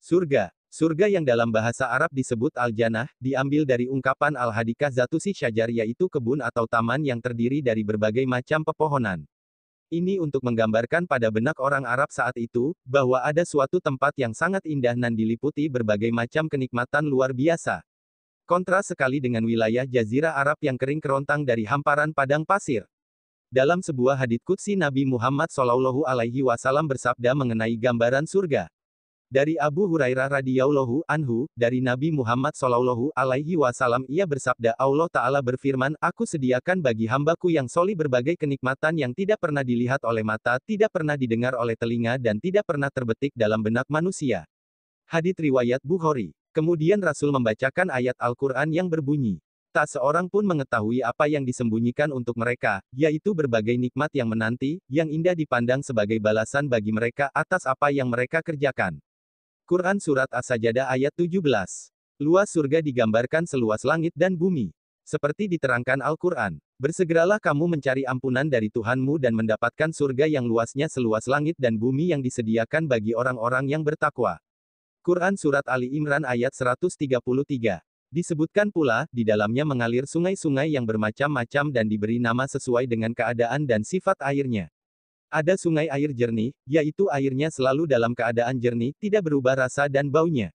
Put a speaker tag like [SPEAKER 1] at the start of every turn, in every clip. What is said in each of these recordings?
[SPEAKER 1] Surga. Surga yang dalam bahasa Arab disebut Al-Jannah, diambil dari ungkapan Al-Hadikah Zatusi Syajar yaitu kebun atau taman yang terdiri dari berbagai macam pepohonan. Ini untuk menggambarkan pada benak orang Arab saat itu, bahwa ada suatu tempat yang sangat indah dan diliputi berbagai macam kenikmatan luar biasa. Kontras sekali dengan wilayah Jazirah Arab yang kering kerontang dari hamparan padang pasir. Dalam sebuah hadits qudsi Nabi Muhammad SAW bersabda mengenai gambaran surga. Dari Abu Hurairah radhiyallahu anhu, dari Nabi Muhammad SAW ia bersabda Allah Ta'ala berfirman, Aku sediakan bagi hambaku yang solih berbagai kenikmatan yang tidak pernah dilihat oleh mata, tidak pernah didengar oleh telinga dan tidak pernah terbetik dalam benak manusia. Hadits riwayat Bukhari. Kemudian Rasul membacakan ayat Al-Quran yang berbunyi, tak seorang pun mengetahui apa yang disembunyikan untuk mereka, yaitu berbagai nikmat yang menanti, yang indah dipandang sebagai balasan bagi mereka atas apa yang mereka kerjakan. Quran Surat As-Sajadah ayat 17. Luas surga digambarkan seluas langit dan bumi. Seperti diterangkan Al-Quran, bersegeralah kamu mencari ampunan dari Tuhanmu dan mendapatkan surga yang luasnya seluas langit dan bumi yang disediakan bagi orang-orang yang bertakwa. Quran Surat Ali Imran ayat 133. Disebutkan pula, di dalamnya mengalir sungai-sungai yang bermacam-macam dan diberi nama sesuai dengan keadaan dan sifat airnya. Ada sungai air jernih, yaitu airnya selalu dalam keadaan jernih, tidak berubah rasa dan baunya.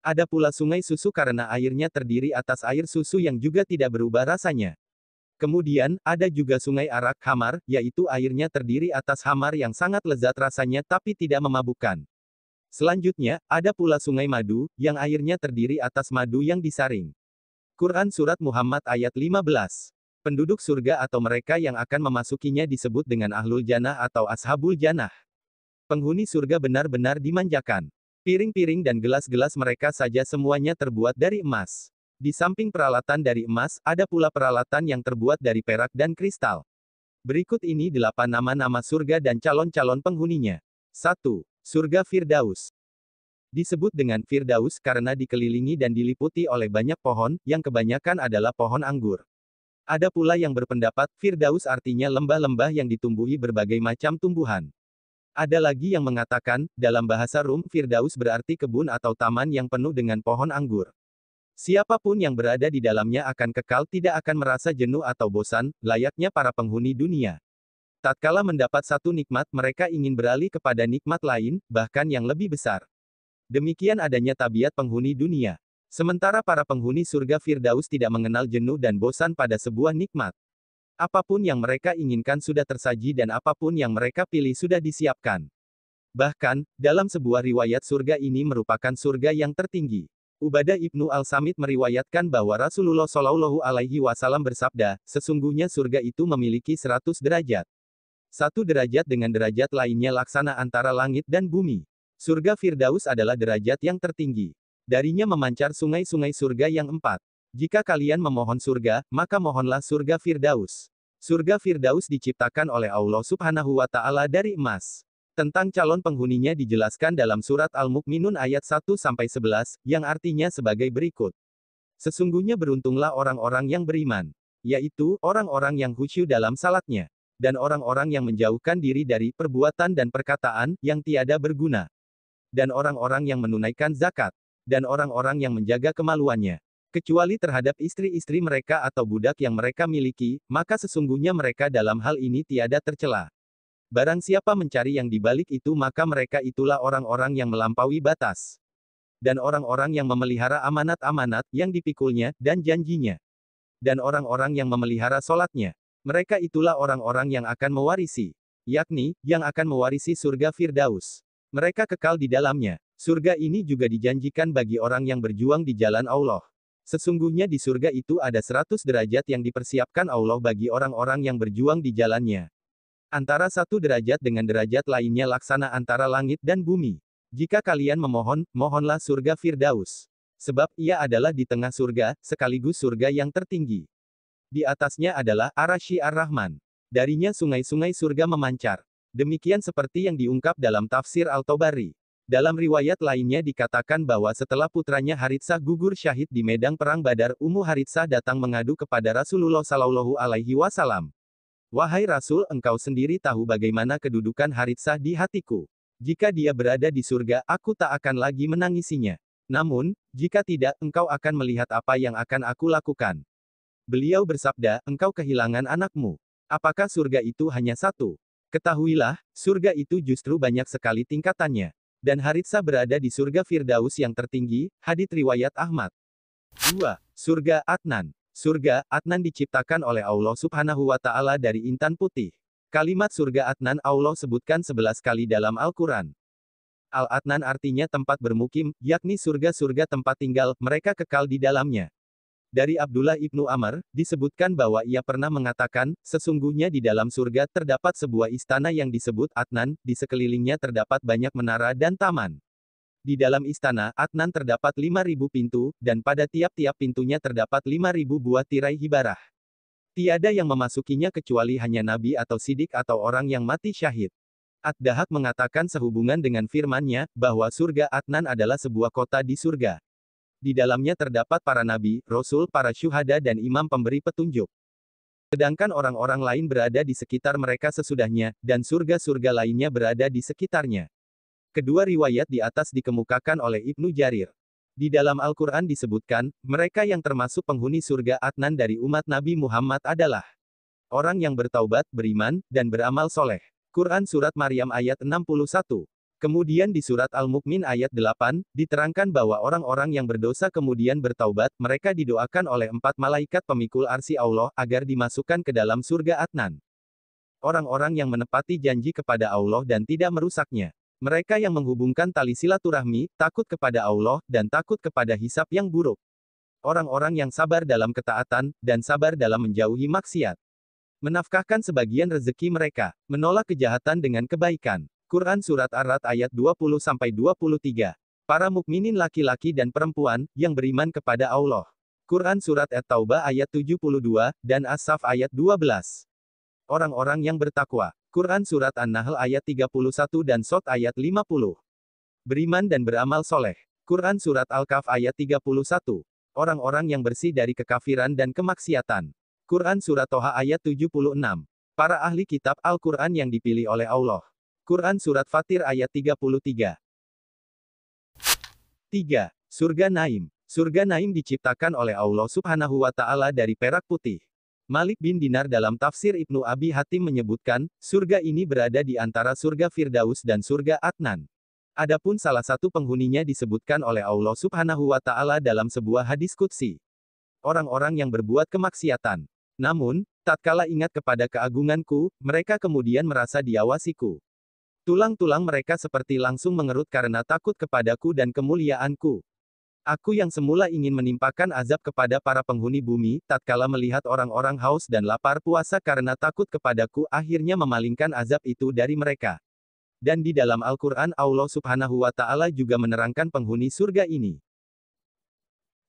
[SPEAKER 1] Ada pula sungai susu karena airnya terdiri atas air susu yang juga tidak berubah rasanya. Kemudian, ada juga sungai arak hamar, yaitu airnya terdiri atas hamar yang sangat lezat rasanya tapi tidak memabukkan. Selanjutnya, ada pula sungai madu, yang airnya terdiri atas madu yang disaring. Quran Surat Muhammad ayat 15. Penduduk surga atau mereka yang akan memasukinya disebut dengan Ahlul Jannah atau Ashabul Jannah. Penghuni surga benar-benar dimanjakan. Piring-piring dan gelas-gelas mereka saja semuanya terbuat dari emas. Di samping peralatan dari emas, ada pula peralatan yang terbuat dari perak dan kristal. Berikut ini 8 nama-nama surga dan calon-calon penghuninya. 1. Surga Firdaus. Disebut dengan Firdaus karena dikelilingi dan diliputi oleh banyak pohon, yang kebanyakan adalah pohon anggur. Ada pula yang berpendapat, Firdaus artinya lembah-lembah yang ditumbuhi berbagai macam tumbuhan. Ada lagi yang mengatakan, dalam bahasa Rum, Firdaus berarti kebun atau taman yang penuh dengan pohon anggur. Siapapun yang berada di dalamnya akan kekal tidak akan merasa jenuh atau bosan, layaknya para penghuni dunia. Tatkala mendapat satu nikmat, mereka ingin beralih kepada nikmat lain, bahkan yang lebih besar. Demikian adanya tabiat penghuni dunia. Sementara para penghuni surga Firdaus tidak mengenal jenuh dan bosan pada sebuah nikmat. Apapun yang mereka inginkan sudah tersaji dan apapun yang mereka pilih sudah disiapkan. Bahkan, dalam sebuah riwayat surga ini merupakan surga yang tertinggi. Ubadah ibnu Al-Samit meriwayatkan bahwa Rasulullah Shallallahu Alaihi Wasallam bersabda, sesungguhnya surga itu memiliki 100 derajat. Satu derajat dengan derajat lainnya laksana antara langit dan bumi. Surga Firdaus adalah derajat yang tertinggi. Darinya memancar sungai-sungai surga yang 4. Jika kalian memohon surga, maka mohonlah surga Firdaus. Surga Firdaus diciptakan oleh Allah Subhanahu wa Ta'ala dari emas. Tentang calon penghuninya dijelaskan dalam surat Al-Mu'minun ayat 1-11, yang artinya sebagai berikut. Sesungguhnya beruntunglah orang-orang yang beriman, yaitu orang-orang yang khusyuk dalam salatnya, dan orang-orang yang menjauhkan diri dari perbuatan dan perkataan yang tiada berguna, dan orang-orang yang menunaikan zakat, dan orang-orang yang menjaga kemaluannya, kecuali terhadap istri-istri mereka atau budak yang mereka miliki, maka sesungguhnya mereka dalam hal ini tiada tercela. Barang siapa mencari yang dibalik itu maka mereka itulah orang-orang yang melampaui batas. Dan orang-orang yang memelihara amanat-amanat yang dipikulnya, dan janjinya. Dan orang-orang yang memelihara solatnya. Mereka itulah orang-orang yang akan mewarisi, yakni, yang akan mewarisi surga Firdaus. Mereka kekal di dalamnya. Surga ini juga dijanjikan bagi orang yang berjuang di jalan Allah. Sesungguhnya di surga itu ada 100 derajat yang dipersiapkan Allah bagi orang-orang yang berjuang di jalannya. Antara satu derajat dengan derajat lainnya laksana antara langit dan bumi. Jika kalian memohon, mohonlah surga Firdaus. Sebab ia adalah di tengah surga, sekaligus surga yang tertinggi. Di atasnya adalah Arasy Ar-Rahman. Darinya sungai-sungai surga memancar. Demikian seperti yang diungkap dalam tafsir Al-Tabari. Dalam riwayat lainnya dikatakan bahwa setelah putranya Haritsah gugur syahid di medan perang Badar, Ummu Haritsah datang mengadu kepada Rasulullah Shallallahu Alaihi Wasallam. Wahai Rasul, engkau sendiri tahu bagaimana kedudukan Haritsah di hatiku. Jika dia berada di surga, aku tak akan lagi menangisinya. Namun, jika tidak, engkau akan melihat apa yang akan aku lakukan. Beliau bersabda, engkau kehilangan anakmu. Apakah surga itu hanya satu? Ketahuilah, surga itu justru banyak sekali tingkatannya. Dan Haritsa berada di surga Firdaus yang tertinggi, hadits riwayat Ahmad. 2. Surga Adnan. Surga Adnan diciptakan oleh Allah Subhanahu wa Ta'ala dari intan putih. Kalimat surga Adnan Allah sebutkan 11 kali dalam Al-Quran. Al-Adnan artinya tempat bermukim, yakni surga-surga tempat tinggal, mereka kekal di dalamnya. Dari Abdullah ibnu Amr, disebutkan bahwa ia pernah mengatakan, sesungguhnya di dalam surga terdapat sebuah istana yang disebut Adnan, di sekelilingnya terdapat banyak menara dan taman. Di dalam istana, Adnan terdapat 5.000 pintu, dan pada tiap-tiap pintunya terdapat 5.000 buah tirai hibarah. Tiada yang memasukinya kecuali hanya nabi atau sidik atau orang yang mati syahid. Ad-Dahak mengatakan sehubungan dengan firman-Nya, bahwa surga Adnan adalah sebuah kota di surga. Di dalamnya terdapat para nabi, rasul, para syuhada dan imam pemberi petunjuk. Sedangkan orang-orang lain berada di sekitar mereka sesudahnya, dan surga-surga lainnya berada di sekitarnya. Kedua riwayat di atas dikemukakan oleh Ibnu Jarir. Di dalam Al-Quran disebutkan, mereka yang termasuk penghuni surga Adnan dari umat Nabi Muhammad adalah orang yang bertaubat, beriman, dan beramal soleh. Quran Surat Maryam ayat 61. Kemudian di Surat Al-Mukmin ayat 8, diterangkan bahwa orang-orang yang berdosa kemudian bertaubat, mereka didoakan oleh 4 malaikat pemikul arsy Allah, agar dimasukkan ke dalam surga Adnan. Orang-orang yang menepati janji kepada Allah dan tidak merusaknya. Mereka yang menghubungkan tali silaturahmi, takut kepada Allah, dan takut kepada hisab yang buruk. Orang-orang yang sabar dalam ketaatan, dan sabar dalam menjauhi maksiat. Menafkahkan sebagian rezeki mereka, menolak kejahatan dengan kebaikan. Quran Surat Ar-Ra'd ayat 20-23. Para mukminin laki-laki dan perempuan, yang beriman kepada Allah. Quran Surat At-Taubah ayat 72, dan As-Saff ayat 12. Orang-orang yang bertakwa. Quran Surat An-Nahl ayat 31 dan Sot ayat 50. Beriman dan beramal soleh. Quran Surat Al-Kahf ayat 31. Orang-orang yang bersih dari kekafiran dan kemaksiatan. Quran Surat Toha ayat 76. Para ahli kitab Al-Quran yang dipilih oleh Allah. Quran Surat Fatir ayat 33. 3. Surga Naim. Surga Naim diciptakan oleh Allah Subhanahu wa Ta'ala dari perak putih. Malik bin Dinar dalam tafsir Ibnu Abi Hatim menyebutkan, surga ini berada di antara surga Firdaus dan surga Adnan. Adapun salah satu penghuninya disebutkan oleh Allah Subhanahu wa Ta'ala dalam sebuah hadis qudsi. Orang-orang yang berbuat kemaksiatan. Namun, tatkala ingat kepada keagunganku, mereka kemudian merasa diawasiku. Tulang-tulang mereka seperti langsung mengerut karena takut kepadaku dan kemuliaanku. Aku yang semula ingin menimpakan azab kepada para penghuni bumi, tatkala melihat orang-orang haus dan lapar puasa karena takut kepadaku, akhirnya memalingkan azab itu dari mereka. Dan di dalam Al-Quran Allah Subhanahu wa Ta'ala juga menerangkan penghuni surga ini.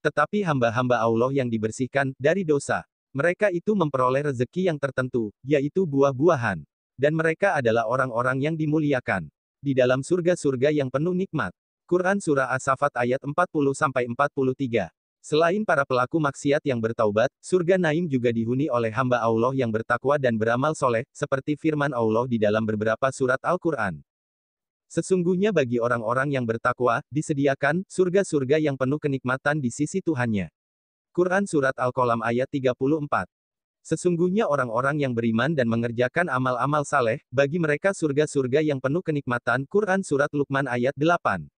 [SPEAKER 1] Tetapi hamba-hamba Allah yang dibersihkan dari dosa, mereka itu memperoleh rezeki yang tertentu, yaitu buah-buahan. Dan mereka adalah orang-orang yang dimuliakan di dalam surga-surga yang penuh nikmat. Quran Surah As-Saffat ayat 40-43. Selain para pelaku maksiat yang bertaubat, surga Naim juga dihuni oleh hamba Allah yang bertakwa dan beramal soleh, seperti firman Allah di dalam beberapa surat Al-Quran. Sesungguhnya bagi orang-orang yang bertakwa, disediakan surga-surga yang penuh kenikmatan di sisi Tuhannya. Quran Surat Al-Qalam ayat 34. Sesungguhnya orang-orang yang beriman dan mengerjakan amal-amal saleh, bagi mereka surga-surga yang penuh kenikmatan. Quran Surat Luqman ayat 8.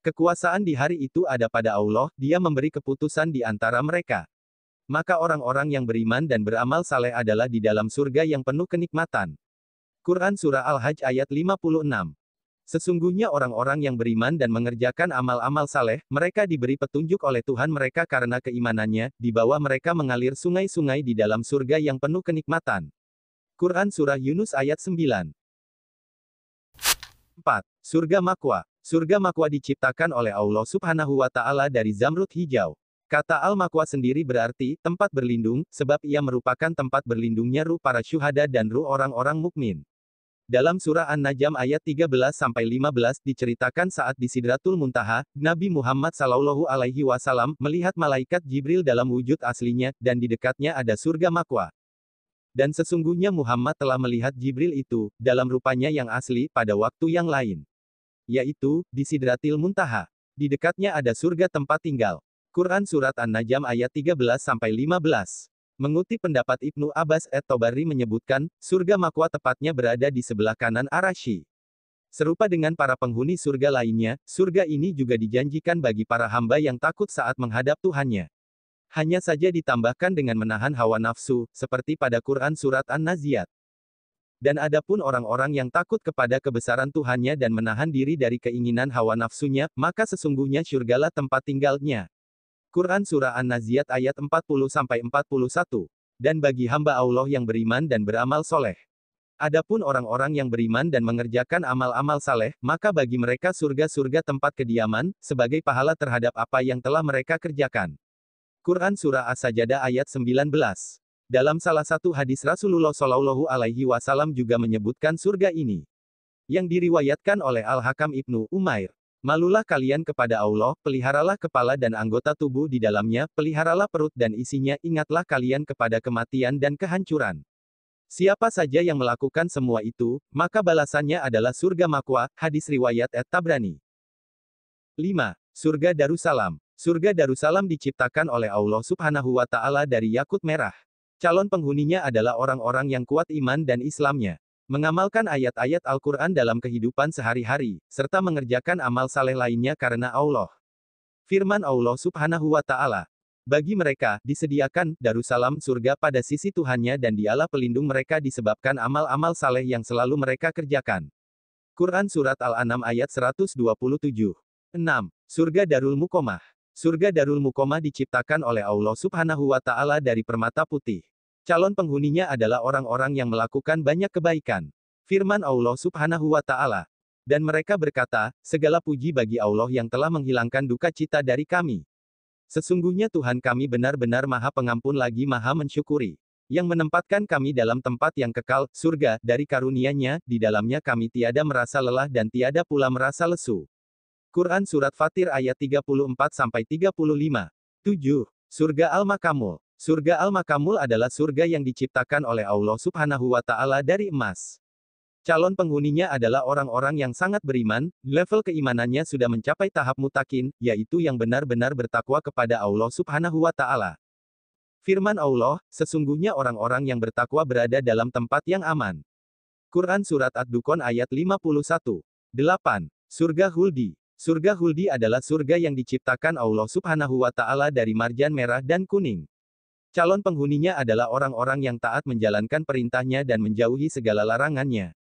[SPEAKER 1] Kekuasaan di hari itu ada pada Allah, Dia memberi keputusan di antara mereka. Maka orang-orang yang beriman dan beramal saleh adalah di dalam surga yang penuh kenikmatan. Quran Surah Al-Hajj ayat 56. Sesungguhnya orang-orang yang beriman dan mengerjakan amal-amal saleh, mereka diberi petunjuk oleh Tuhan mereka karena keimanannya, di bawah mereka mengalir sungai-sungai di dalam surga yang penuh kenikmatan. Quran Surah Yunus ayat 9. 4. Surga Makwa. Surga Makwa diciptakan oleh Allah Subhanahu wa Ta'ala dari zamrud hijau. Kata Al-Makwa sendiri berarti tempat berlindung, sebab ia merupakan tempat berlindungnya ruh para syuhada dan ruh orang-orang mukmin. Dalam surah An-Najm ayat 13-15 diceritakan saat di Sidratul Muntaha, Nabi Muhammad Shallallahu Alaihi Wasallam melihat malaikat Jibril dalam wujud aslinya, dan di dekatnya ada surga Makwa. Dan sesungguhnya Muhammad telah melihat Jibril itu, dalam rupanya yang asli, pada waktu yang lain. yaitu di Sidratil Muntaha. Di dekatnya ada surga tempat tinggal. Quran Surat An-Najm ayat 13-15. Mengutip pendapat Ibnu Abbas at-Tabari menyebutkan, surga Makwa tepatnya berada di sebelah kanan Arasy. Serupa dengan para penghuni surga lainnya, surga ini juga dijanjikan bagi para hamba yang takut saat menghadap Tuhannya. Hanya saja ditambahkan dengan menahan hawa nafsu, seperti pada Quran Surat An-Naziat. Dan adapun orang-orang yang takut kepada kebesaran Tuhannya dan menahan diri dari keinginan hawa nafsunya, maka sesungguhnya syurgalah tempat tinggalnya. Quran Surah An-Naziat ayat 40-41. Dan bagi hamba Allah yang beriman dan beramal soleh. Adapun orang-orang yang beriman dan mengerjakan amal-amal saleh, maka bagi mereka surga-surga tempat kediaman, sebagai pahala terhadap apa yang telah mereka kerjakan. Quran Surah As-Sajadah ayat 19. Dalam salah satu hadis Rasulullah Shallallahu Alaihi Wasallam juga menyebutkan surga ini. Yang diriwayatkan oleh Al-Hakam Ibnu Umair. Malulah kalian kepada Allah, peliharalah kepala dan anggota tubuh di dalamnya, peliharalah perut dan isinya, ingatlah kalian kepada kematian dan kehancuran. Siapa saja yang melakukan semua itu, maka balasannya adalah surga Makwa, hadis riwayat At-Tabrani. 5. Surga Darussalam. Surga Darussalam diciptakan oleh Allah Subhanahu wa Ta'ala dari yakut merah. Calon penghuninya adalah orang-orang yang kuat iman dan Islamnya, mengamalkan ayat-ayat Al-Quran dalam kehidupan sehari-hari, serta mengerjakan amal saleh lainnya karena Allah. Firman Allah Subhanahu wa Ta'ala. Bagi mereka, disediakan Darussalam surga pada sisi Tuhannya dan Dialah pelindung mereka disebabkan amal-amal saleh yang selalu mereka kerjakan. Quran Surat Al-An'am ayat 127. 6. Surga Darul Muqamah. Surga Darul Muqamah diciptakan oleh Allah Subhanahu wa Ta'ala dari permata putih. Calon penghuninya adalah orang-orang yang melakukan banyak kebaikan. Firman Allah Subhanahu wa Ta'ala. Dan mereka berkata, segala puji bagi Allah yang telah menghilangkan duka cita dari kami. Sesungguhnya Tuhan kami benar-benar Maha Pengampun lagi Maha Mensyukuri. Yang menempatkan kami dalam tempat yang kekal, surga, dari karunia-Nya, di dalamnya kami tiada merasa lelah dan tiada pula merasa lesu. Quran Surat Fatir ayat 34-35. 7. Surga Al-Makamul. Surga Al-Makamul adalah surga yang diciptakan oleh Allah Subhanahu wa Ta'ala dari emas. Calon penghuninya adalah orang-orang yang sangat beriman, level keimanannya sudah mencapai tahap mutakin, yaitu yang benar-benar bertakwa kepada Allah Subhanahu wa Ta'ala. Firman Allah, sesungguhnya orang-orang yang bertakwa berada dalam tempat yang aman. Quran Surat Ad-Dukhan ayat 51. 8. Surga Huldi. Surga Huldi adalah surga yang diciptakan Allah Subhanahu wa Ta'ala dari marjan merah dan kuning. Calon penghuninya adalah orang-orang yang taat menjalankan perintahnya dan menjauhi segala larangannya.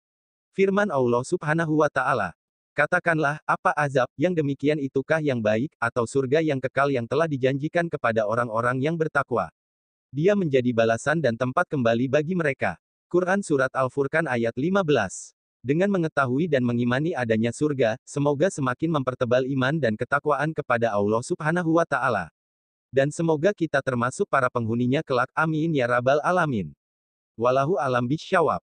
[SPEAKER 1] Firman Allah Subhanahu wa Ta'ala. Katakanlah, apa azab yang demikian itukah yang baik, atau surga yang kekal yang telah dijanjikan kepada orang-orang yang bertakwa? Dia menjadi balasan dan tempat kembali bagi mereka. Quran Surat Al-Furqan ayat 15. Dengan mengetahui dan mengimani adanya surga, semoga semakin mempertebal iman dan ketakwaan kepada Allah Subhanahu wa Ta'ala. Dan semoga kita termasuk para penghuninya kelak, amin ya rabbal alamin. Wallahu alam bisyawab.